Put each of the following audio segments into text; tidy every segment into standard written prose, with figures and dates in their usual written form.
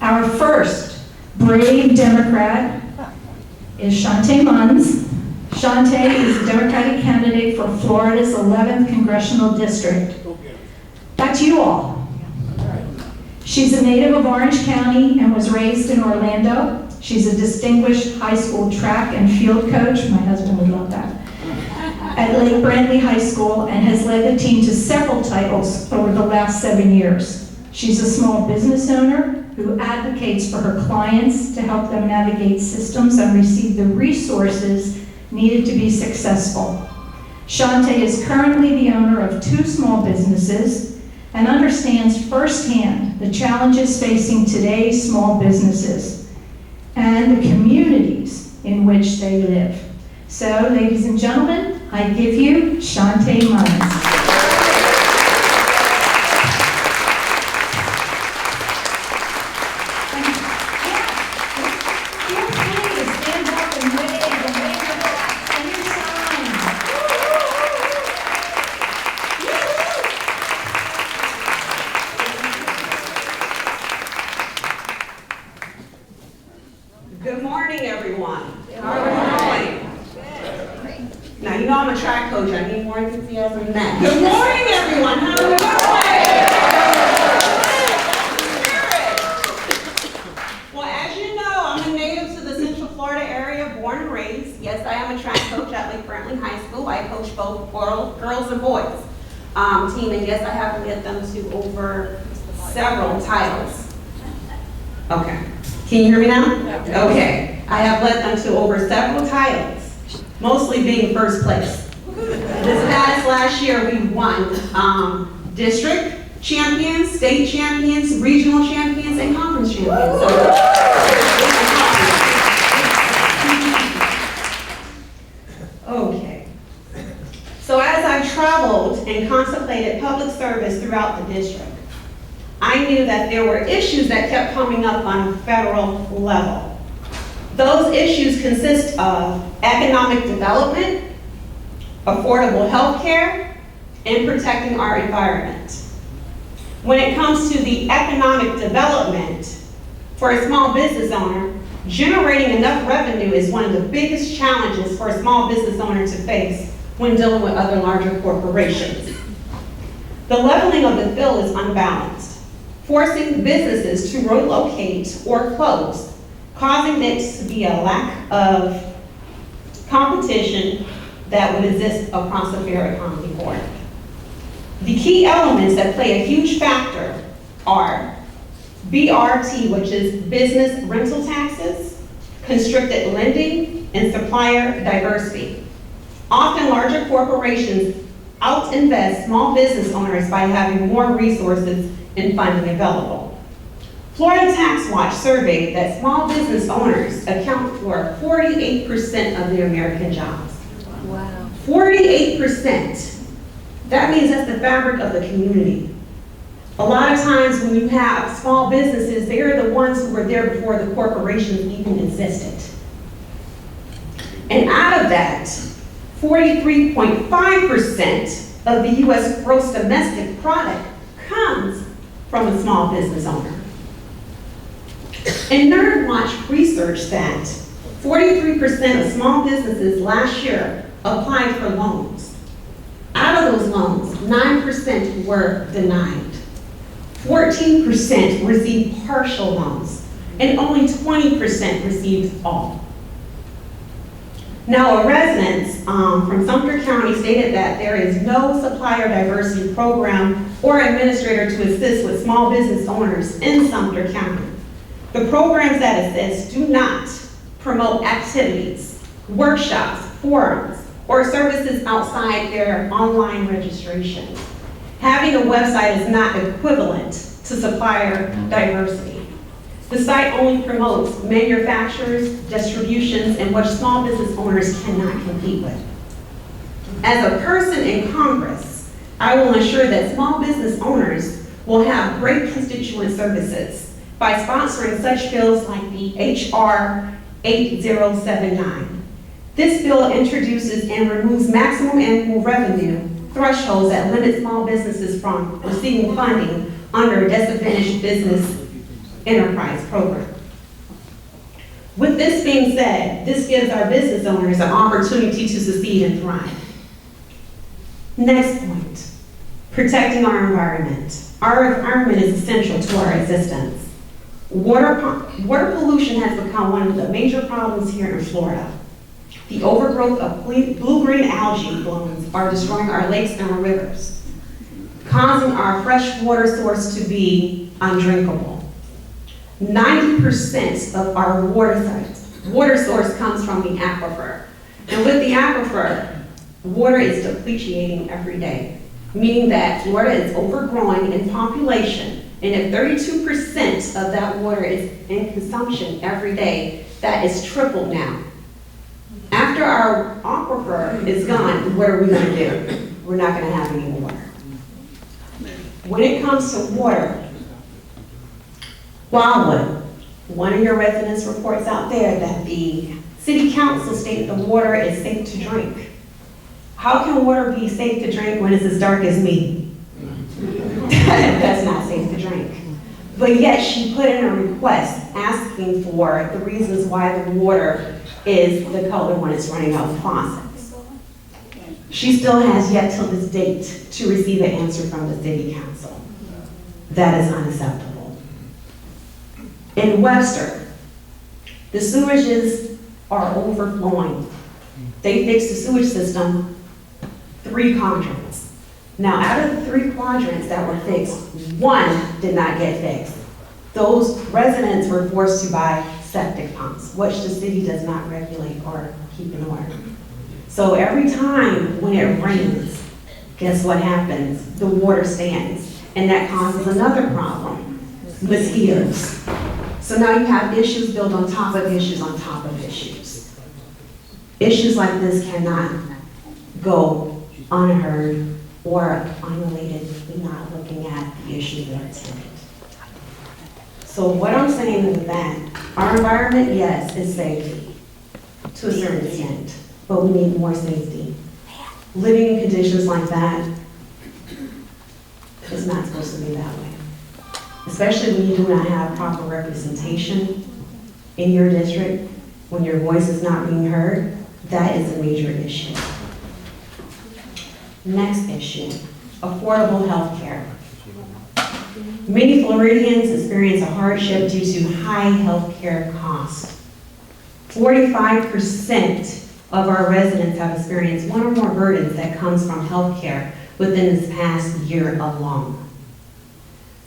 Our first brave Democrat is Shante Munns. Shante is a Democratic candidate for Florida's 11th Congressional District. Back to you all. She's a native of Orange County and was raised in Orlando. She's a distinguished high school track and field coach, my husband would love that, at Lake Brantley High School, and has led the team to several titles over the last 7 years. She's a small business owner who advocates for her clients to help them navigate systems and receive the resources needed to be successful. Shante is currently the owner of 2 small businesses and understands firsthand the challenges facing today's small businesses and the communities in which they live. So, ladies and gentlemen, I give you Shante Munns. Good morning, everyone. Good morning. Now, you know I'm a track coach. I need more enthusiasm than that. Good morning, everyone. How are we doing? Well, as you know, I'm a native to the Central Florida area, born and raised. Yes, I am a track coach at Lake Brantley High School. I coach both girls and boys team, and yes, I have led them to over several titles. Okay. Can you hear me now? Okay. I have led them to over several titles, mostly being first place. This past last year, we won district champions, state champions, regional champions, and conference champions. Okay. So as I traveled and contemplated public service throughout the district, I knew that there were issues that kept coming up on a federal level. Those issues consist of economic development, affordable health care, and protecting our environment. When it comes to the economic development, for a small business owner, generating enough revenue is one of the biggest challenges for a small business owner to face when dealing with other larger corporations. The leveling of the field is unbalanced, forcing businesses to relocate or close, causing it to be a lack of competition that would exist across a fair economy board. The key elements that play a huge factor are BRT, which is business rental taxes, constricted lending, and supplier diversity. Often larger corporations out-invest small business owners by having more resources and funding available. Florida Tax Watch surveyed that small business owners account for 48% of the American jobs. Wow. 48%. That means that's the fabric of the community. A lot of times when you have small businesses, they're the ones who were there before the corporations even existed. And out of that, 43.5% of the U.S. gross domestic product comes from a small business owner. And NerdWatch researched that 43% of small businesses last year applied for loans. Out of those loans, 9% were denied. 14% received partial loans, and only 20% received all. Now, a resident from Sumter County stated that there is no supplier diversity program or administrator to assist with small business owners in Sumter County. The programs that assist do not promote activities, workshops, forums, or services outside their online registration. Having a website is not equivalent to supplier diversity. The site only promotes manufacturers, distributions, and what small business owners cannot compete with. As a person in Congress, I will ensure that small business owners will have great constituent services by sponsoring such bills like the H.R. 8079. This bill introduces and removes maximum annual revenue thresholds that limit small businesses from receiving funding under disadvantaged business enterprise program. With this being said, this gives our business owners an opportunity to succeed and thrive. Next point, protecting our environment. Our environment is essential to our existence. Water pollution has become one of the major problems here in Florida. The overgrowth of blue-green algae blooms are destroying our lakes and our rivers, causing our fresh water source to be undrinkable. 90% of our water source comes from the aquifer. And with the aquifer, water is depreciating every day, meaning that Florida is overgrowing in population. And if 32% of that water is in consumption every day, that is tripled now. After our aquifer is gone, what are we going to do? We're not going to have any water. When it comes to water, Wildwood, one of your residents reports out there that the city council stated the water is safe to drink. How can water be safe to drink when it's as dark as me? That's not safe to drink. But yet she put in a request asking for the reasons why the water is the color when it's running out of faucets. She still has yet till this date to receive an answer from the city council. That is unacceptable. In Webster, the sewages are overflowing. They fixed the sewage system 3 quadrants. Now, out of the 3 quadrants that were fixed, 1 did not get fixed. Those residents were forced to buy septic pumps, which the city does not regulate or keep in order. So every time when it rains, guess what happens? The water stands, and that causes another problem, mosquitoes. So now you have issues built on top of issues on top of issues. Issues like this cannot go unheard or unrelated. We're not looking at the issues that are attended. So what I'm saying is that our environment, yes, is safe to a certain extent, but we need more safety. Living in conditions like that is not supposed to be that way. Especially when you do not have proper representation in your district, when your voice is not being heard, that is a major issue. Next issue, affordable health care. Many Floridians experience a hardship due to high health care costs. 45% of our residents have experienced one or more burdens that comes from health care within this past year alone.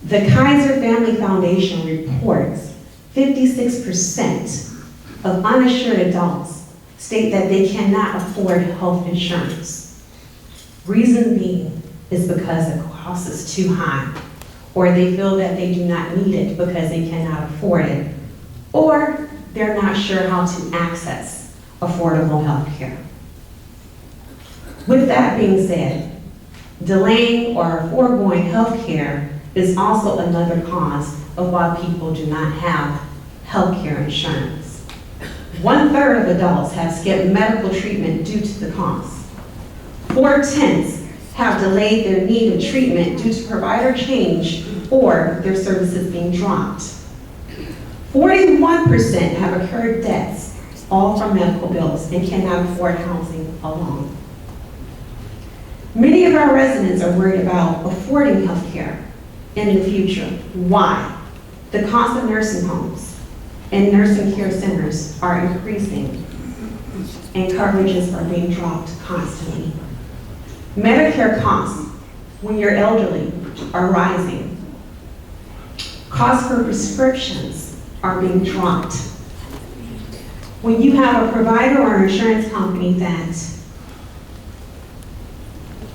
The Kaiser Family Foundation reports 56% of uninsured adults state that they cannot afford health insurance. Reason being is because the cost is too high, or they feel that they do not need it because they cannot afford it, or they're not sure how to access affordable health care. With that being said, delaying or foregoing health care is also another cause of why people do not have health care insurance. 1/3 of adults have skipped medical treatment due to the cost. 4/10 have delayed their need of treatment due to provider change or their services being dropped. 41% have incurred debts, all from medical bills, and cannot afford housing alone. Many of our residents are worried about affording health care in the future. Why? The cost of nursing homes and nursing care centers are increasing, and coverages are being dropped constantly. Medicare costs, when you're elderly, are rising. Costs for prescriptions are being dropped. When you have a provider or an insurance company that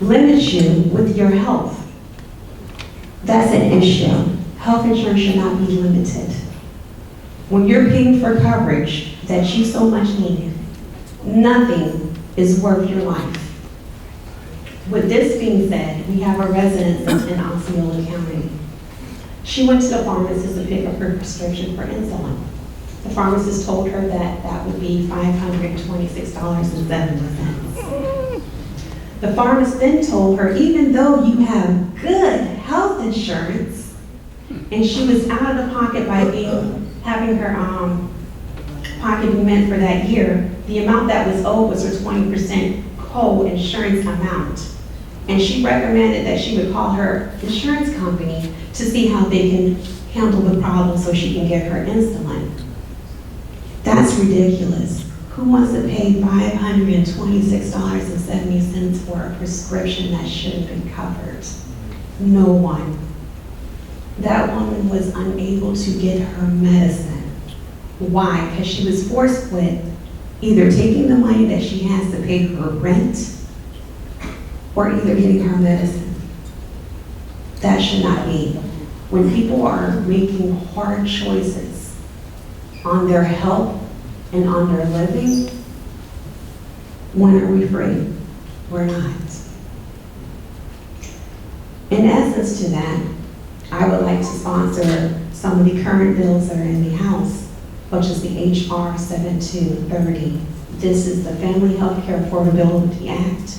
limits you with your health, that's an issue. Health insurance should not be limited. When you're paying for coverage that you so much need, nothing is worth your life. With this being said, we have a resident in Osceola County. She went to the pharmacist to pick up her prescription for insulin. The pharmacist told her that that would be $526.70. The pharmacist then told her, even though you have good health insurance and she was out of the pocket by having her pocket meant for that year. The amount that was owed was her 20% co-insurance amount. And she recommended that she would call her insurance company to see how they can handle the problem so she can get her insulin. That's ridiculous. Who wants to pay $526.70 for a prescription that shouldn't be covered? No one. That woman was unable to get her medicine. Why? Because she was forced with either taking the money that she has to pay her rent or either getting her medicine. That should not be. When people are making hard choices on their health and on their living, when are we free? We're not. In essence to that, I would like to sponsor some of the current bills that are in the House, which is the HR 7230. This is the Family Healthcare Affordability Act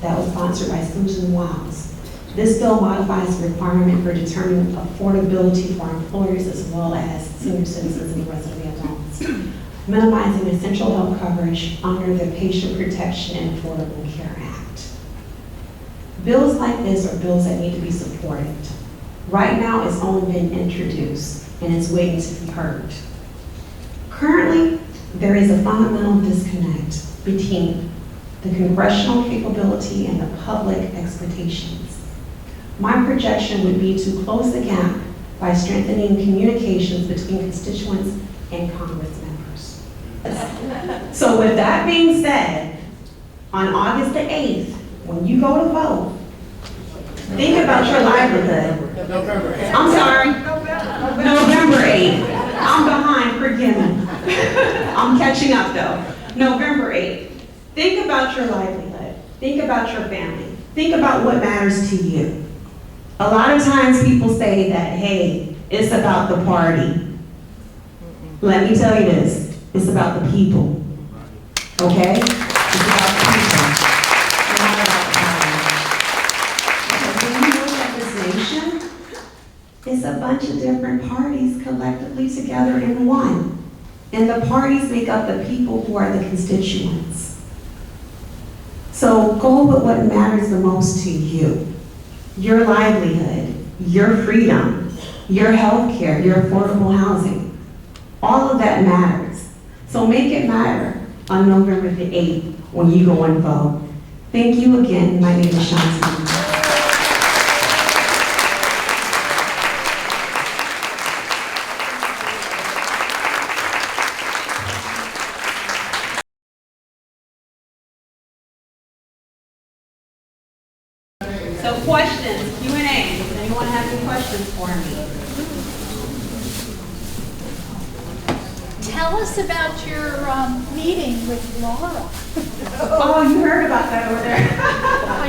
that was sponsored by Susan Wiles. This bill modifies the requirement for determining affordability for employers as well as senior citizens and resident adults, minimizing essential health coverage under the Patient Protection and Affordable Care Act. Bills like this are bills that need to be supported. Right now, it's only been introduced and it's waiting to be heard. Currently, there is a fundamental disconnect between the congressional capability and the public expectations. My projection would be to close the gap by strengthening communications between constituents and Congress members. So with that being said, on August the 8th, when you go to vote, think about your livelihood. I'm sorry, November 8th. I'm behind, forgive me. I'm catching up though. November 8th. Think about your livelihood. Think about your family. Think about what matters to you. A lot of times people say that, hey, it's about the party. Let me tell you this, it's about the people, okay? It's about the people, not about the party. Because when you look at this nation, it's a bunch of different parties collectively together in one. And the parties make up the people who are the constituents. So go with what matters the most to you. Your livelihood, your freedom, your health care, your affordable housing. All of that matters. So make it matter on November the 8th when you go and vote. Thank you again. My name is Shante Munns. So questions, Q&A. Does anyone have any questions for me? Tell us about your meeting with Laura. Oh, you heard about that over there. I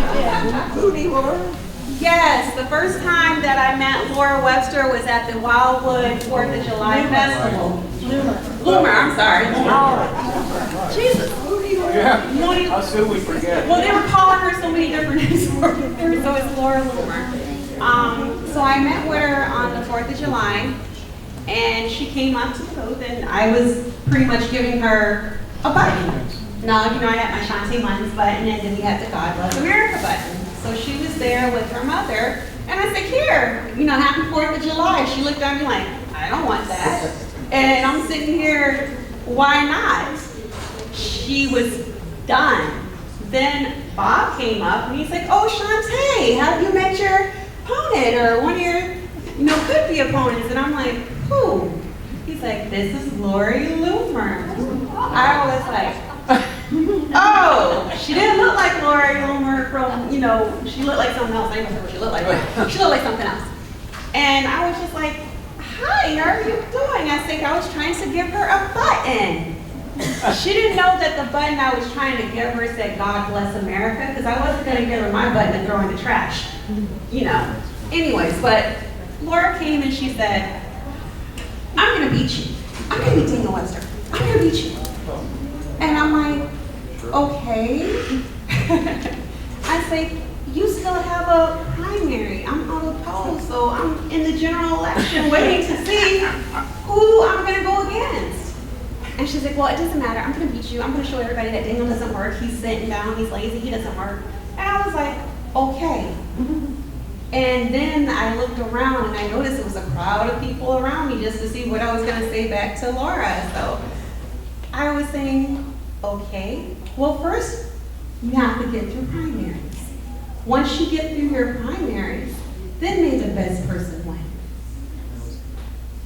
Yes, the first time that I met Laura Webster was at the Wildwood 4th of July Festival. Bloomer, I'm sorry. Jesus. Yeah, how soon we forget. Well, they were calling her so many different names for her, so it's Laura Loomer. So I met with her on the 4th of July, and she came up to the booth, and I was pretty much giving her a button. Now, you know, I had my Shante Munns button, and then we had the God Bless America button. So she was there with her mother, and I said, here, you know, happy 4th of July. She looked at me like, I don't want that. And I'm sitting here, why not? She was done. Then Bob came up and he's like, oh, Shante, have you met your opponent or one of your, you know, could be opponents? And I'm like, who? He's like, this is Lori Loomer. I was like, oh, she didn't look like Lori Loomer from, you know, she looked like something else. I don't know what she looked like, but she looked like something else. And I was just like, hi, how are you doing? I think I was trying to give her a button. She didn't know that the button I was trying to give her said, God bless America, because I wasn't going to give her my button and throw in the trash, you know. Anyways, but Laura came and she said, I'm going to beat you. I'm going to beat Daniel Webster. I'm going to beat you. And I'm like, okay. I say, you still have a primary. I'm unopposed, so I'm in the general election. and waiting to see who I'm gonna go against. And she's like, well, it doesn't matter. I'm gonna beat you. I'm gonna show everybody that Daniel doesn't work. He's sitting down, he's lazy, he doesn't work. And I was like, okay. And then I looked around and I noticed it was a crowd of people around me just to see what I was gonna say back to Laura. So I was saying, okay, well, first you have to get through primaries. Once you get through your primaries, then may the best person win.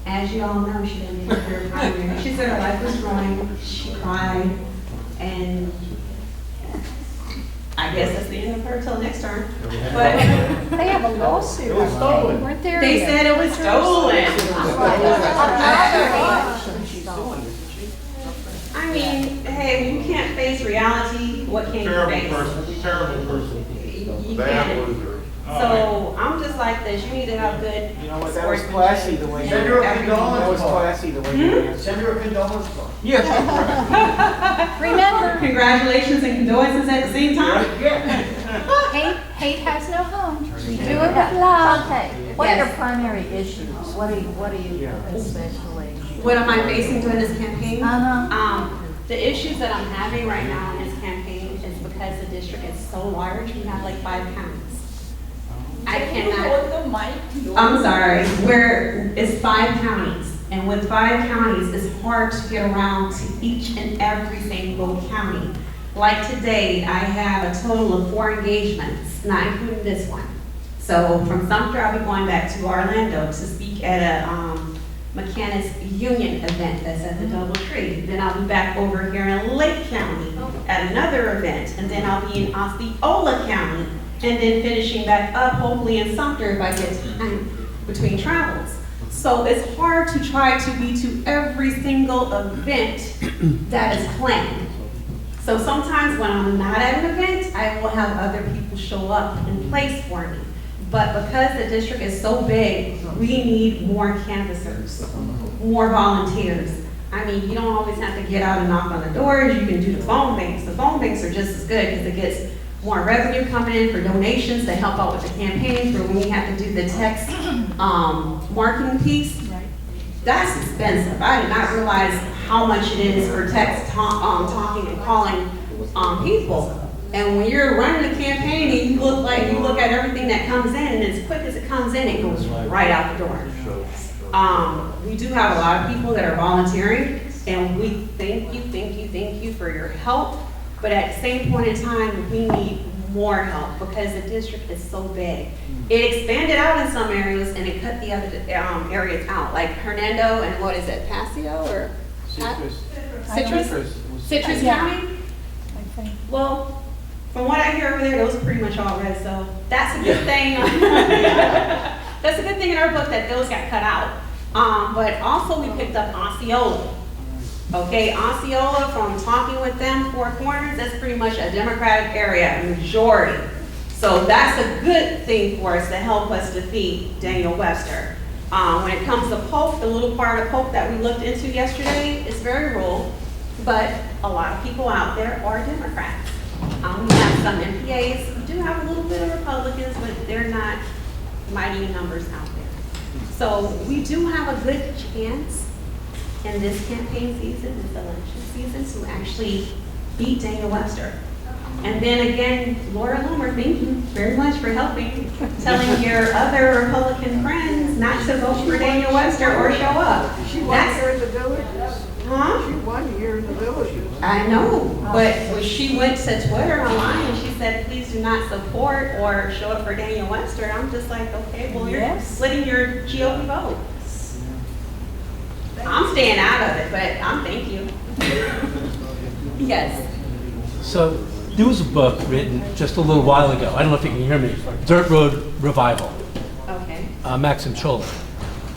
As you all know, she didn't make it through her primary. She said her life was ruined, she cried, and I guess that's the end of her till next term. But They have a lawsuit. It was stolen. Weren't there? they said it was stolen. She's doing, isn't she? I mean, hey, when you can't face reality, what can you Terrible face? person, terrible person. You Bad can't. loser. So I'm just like this, you need to have good You know what, that was classy the way you Send her a answered. That was condolence card. classy the way you answered. Send her a condolence card. Yeah. Remember, Congratulations and condolences at the same time. hate has no home. We do it with love. Okay, what are Yes. your primary issues? What are you Yeah. especially? What am I facing during this campaign? Uh-huh. The issues that I'm having right now in this campaign is because the district is so large, we have like 5 counties. I cannot. I'm sorry, it's 5 counties, and with 5 counties, it's hard to get around to each and every single county. Like today, I have a total of 4 engagements, not including this one. So from Sumter, I'll be going back to Orlando to speak at a Mechanics Union event that's at the DoubleTree. Then I'll be back over here in Lake County at another event, and then I'll be in Osceola County, and then finishing back up hopefully in Sumter if I get time between travels. So it's hard to try to be to every single event that is planned. So sometimes when I'm not at an event, I will have other people show up in place for me. But because the district is so big, we need more canvassers, more volunteers. I mean, you don't always have to get out and knock on the doors. You can do the phone banks. The phone banks are just as good because it gets more revenue coming in for donations to help out with the campaign, for when we have to do the text marketing piece. That's expensive. I did not realize how much it is for text talking and calling people. And when you're running a campaign and you look at everything that comes in, and as quick as it comes in, it goes right out the door. We do have a lot of people that are volunteering, and we thank you for your help. But at the same point in time, we need more help because the district is so big. It expanded out in some areas and it cut the other areas out, like Hernando and what is it, Paseo or? Citrus County? I think. Well, from what I hear over there, those are pretty much all red, so that's a good thing. That's a good thing in our book that those got cut out. But also we picked up Osceola. Okay, Osceola, from talking with them, 4 Corners, that's pretty much a Democratic area, majority. So that's a good thing for us to help us defeat Daniel Webster. When it comes to Polk, the little part of Polk that we looked into yesterday is very rural, but a lot of people out there are Democrats. We have some MPAs, we do have a little bit of Republicans, but they're not mighty numbers out there. So we do have a good chance in this campaign season, this election season, to actually beat Daniel Webster. And then again, Laura Loomer, thank you very much for helping, telling your other Republican friends not to vote for Daniel Webster or show up. She won here in the villages. Huh? She won here in the villages. I know, but when she went to Twitter online and she said, please do not support or show up for Daniel Webster, I'm just like, okay, well, you're splitting your GOP vote. I'm staying out of it, but thank you. Yes. So there was a book written just a little while ago. I don't know if you can hear me. Dirt Road Revival. Okay. Maxim Chola.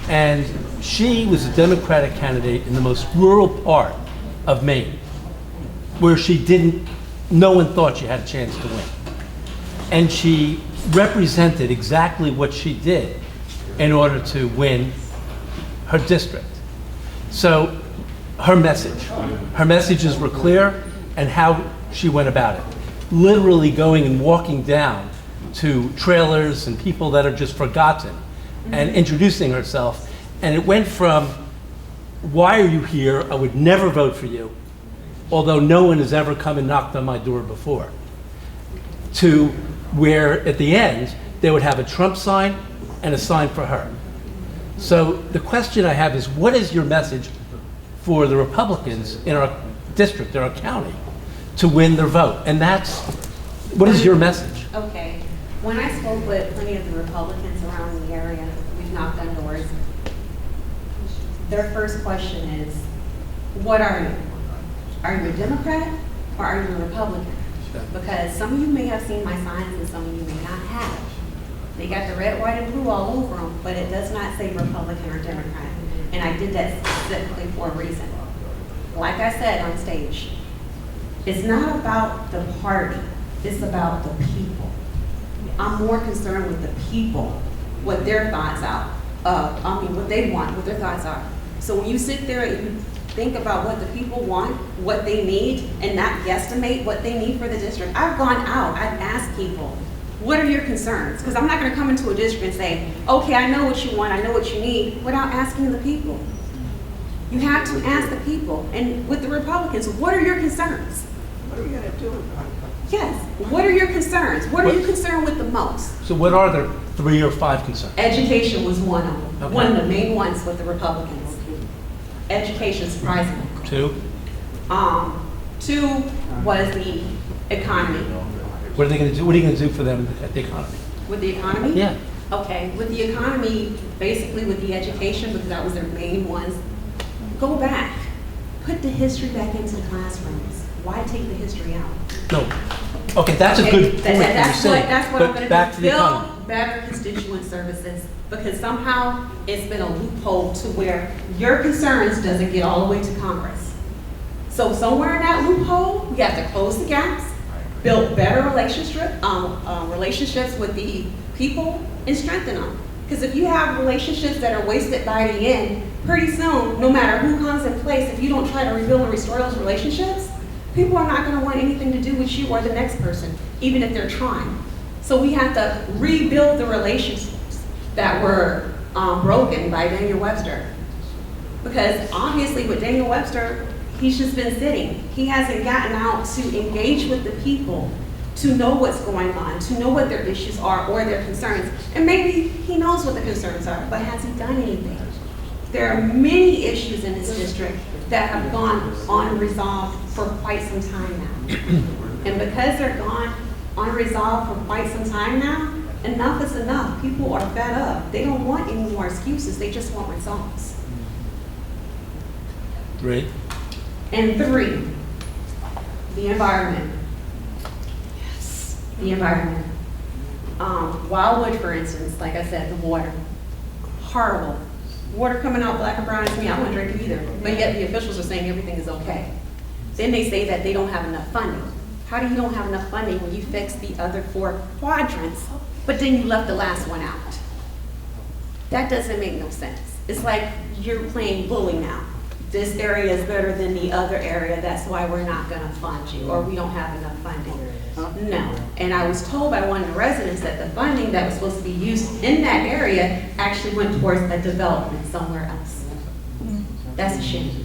And she was a Democratic candidate in the most rural part of Maine, where no one thought she had a chance to win. And she represented exactly what she did in order to win her district. So her messages were clear, and how she went about it. Literally going and walking down to trailers and people that are just forgotten and introducing herself And it went from, why are you here? I would never vote for you, although no one has ever come and knocked on my door before, to where at the end, they would have a Trump sign and a sign for her. So the question I have is, what is your message for the Republicans in our district, in our county, to win their vote? And that's, what is your message? Okay, when I spoke with plenty of the Republicans around the area, we've knocked on doors, their first question is, what are you? Are you a Democrat or are you a Republican? Because some of you may have seen my signs and some of you may not have. They got the red, white, and blue all over them, but it does not say Republican or Democrat. And I did that specifically for a reason. Like I said on stage, it's not about the party, it's about the people. I'm more concerned with the people, what their thoughts are, what they want, what their thoughts are. So when you sit there and you think about what the people want, what they need, and not guesstimate what they need for the district, I've gone out, I've asked people, what are your concerns? Because I'm not going to come into a district and say, okay, I know what you want, I know what you need, without asking the people. You have to ask the people. And with the Republicans, what are your concerns? What are you gonna do about it? Yes, what are your concerns? What are you concerned with the most? So what are their 3 or 5 concerns? Education was one of them, Okay. one of the main ones with the Republicans. Education, surprisingly. 2? 2 was the economy. What are they going to do? What are you going to do for them at the economy? With the economy? Yeah. Okay, with the economy, basically with the education, because that was their main ones, go back. Put the history back into the classrooms. Why take the history out? No. Okay, that's a good point. That's you're what, saying. that's what But I'm gonna back do. to the economy. Build better constituent services, because somehow it's been a loophole to where your concerns doesn't get all the way to Congress. So somewhere in that loophole, we have to close the gaps, build better relationships with the people, and strengthen them. Because if you have relationships that are wasted by the end, pretty soon, no matter who comes in place, if you don't try to rebuild and restore those relationships, people are not going to want anything to do with you or the next person, even if they're trying. So we have to rebuild the relationships that were broken by Daniel Webster. Because obviously with Daniel Webster, he's just been sitting. He hasn't gotten out to engage with the people, to know what's going on, to know what their issues are or their concerns. And maybe he knows what the concerns are, but has he done anything? There are many issues in this district that have gone unresolved for quite some time now. And because they're gone unresolved for quite some time now, enough is enough. People are fed up. They don't want any more excuses. They just want results. 3. And 3, the environment. The environment. Wildwood, for instance, like I said, the water. Horrible. Water coming out black and brown as me, I wouldn't drink it either. But yet the officials are saying everything is okay. Then they say that they don't have enough funding. How do you don't have enough funding when you fixed the other 4 quadrants, but then you left the last one out? That doesn't make no sense. It's like you're playing bully now. This area is better than the other area, that's why we're not gonna fund you, or we don't have enough funding. No, and I was told by one of the residents that the funding that was supposed to be used in that area actually went towards a development somewhere else. That's a shame.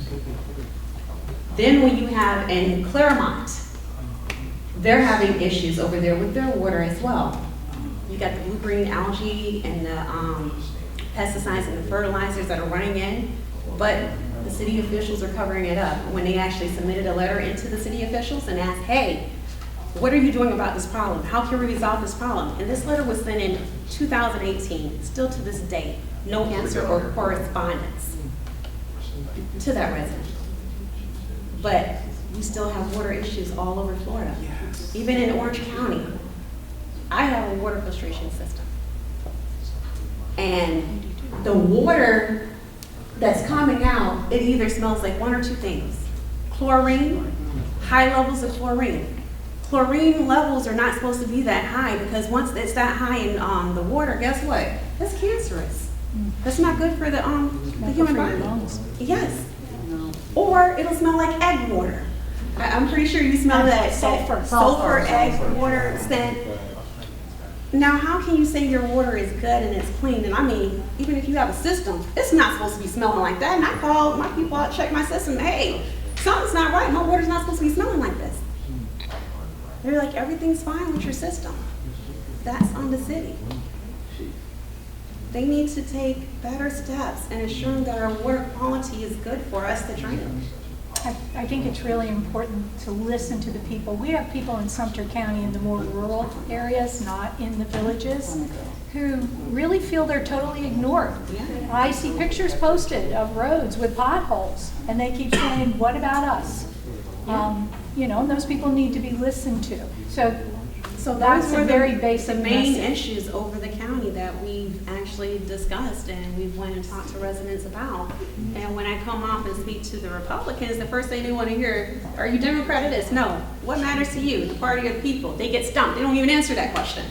Then when you have in Claremont, they're having issues over there with their water as well. You got the blue-green algae and the pesticides and the fertilizers that are running in, but the city officials are covering it up. When they actually submitted a letter into the city officials and asked, hey, what are you doing about this problem? How can we resolve this problem? And this letter was sent in 2018, still to this day, no answer or correspondence to that resident. But we still have water issues all over Florida. Even in Orange County, I have a water filtration system. And the water that's coming out, it either smells like 1 or 2 things. Chlorine, high levels of chlorine. Chlorine levels are not supposed to be that high because once it's that high in the water, guess what? That's cancerous. That's not good for the human body. Yes. Or it'll smell like egg water. I'm pretty sure you smell that sulfur egg water scent. Now, how can you say your water is good and it's clean? And I mean, even if you have a system, it's not supposed to be smelling like that. And I called my people out, check my system. Hey, something's not right. My water's not supposed to be smelling like this. They're like, everything's fine with your system. That's on the city. They need to take better steps in ensuring that our water quality is good for us to drink. I think it's really important to listen to the people. We have people in Sumter County in the more rural areas, not in the villages, who really feel they're totally ignored. I see pictures posted of roads with potholes, and they keep saying, what about us? You know, and those people need to be listened to. So that's Those were a very basic the main message. issues over the county that we've actually discussed and we've went and talked to residents about. And when I come off and speak to the Republicans, the first thing they want to hear, are you Democrat of this? No. What matters to you? The party of the people. They get stumped. They don't even answer that question.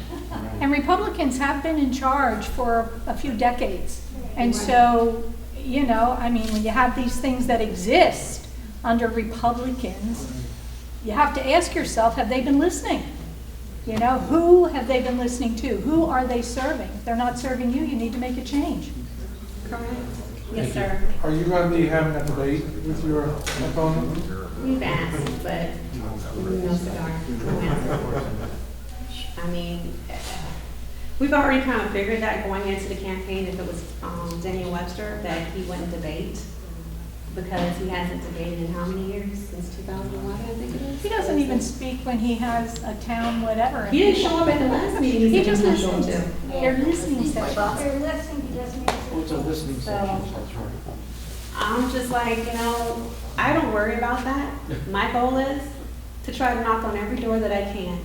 And Republicans have been in charge for a few decades. And so, you know, I mean, when you have these things that exist under Republicans, you have to ask yourself, have they been listening? You know, who have they been listening to? Who are they serving? If they're not serving you, you need to make a change. Correct. Yes, sir. Are you going to be having a debate with your opponent? We've asked, but no cigar, no answer. I mean, we've already kind of figured that going into the campaign, if it was Daniel Webster, that he wouldn't debate because he hasn't debated in how many years? Since 2011, I think it is. He doesn't even speak when he has a town whatever. He didn't show up at the last meeting. He just didn't show up listens. to. They're listening sessions. They're listening, he doesn't answer. Oh, it's a listening session, So- that's right. I'm just like, you know, I don't worry about that. My goal is to try to knock on every door that I can,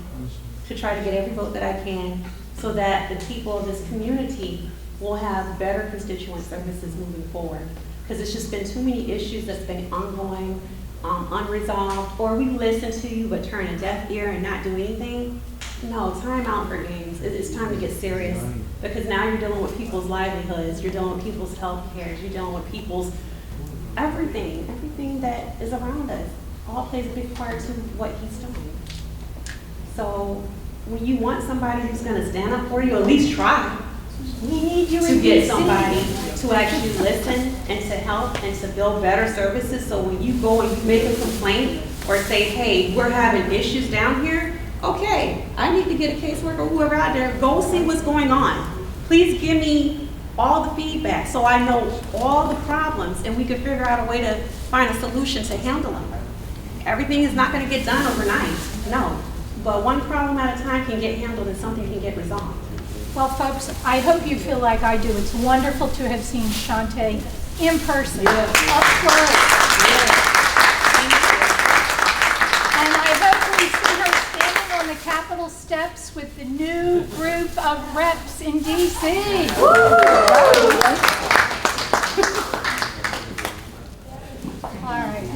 to try to get every vote that I can, so that the people of this community will have better constituent services moving forward. Because it's just been too many issues that's been ongoing, unresolved, or we listen to you but turn a deaf ear and not do anything. No, time out for games. It's time to get serious, because now you're dealing with people's livelihoods, you're dealing with people's health care, you're dealing with people's everything that is around us. All plays a big part to what he's doing. So when you want somebody who's gonna stand up for you, at least try. We need you To in get DC. somebody to actually listen and to help and to build better services, so when you go and you make a complaint or say, hey, we're having issues down here, okay, I need to get a caseworker or whoever out there, go see what's going on. Please give me all the feedback so I know all the problems and we can figure out a way to find a solution to handle them. Everything is not gonna get done overnight, no. But one problem at a time can get handled and something can get resolved. Well, folks, I hope you feel like I do. It's wonderful to have seen Shante in person, up close. And I hope we see her standing on the Capitol steps with the new group of reps in DC. All right.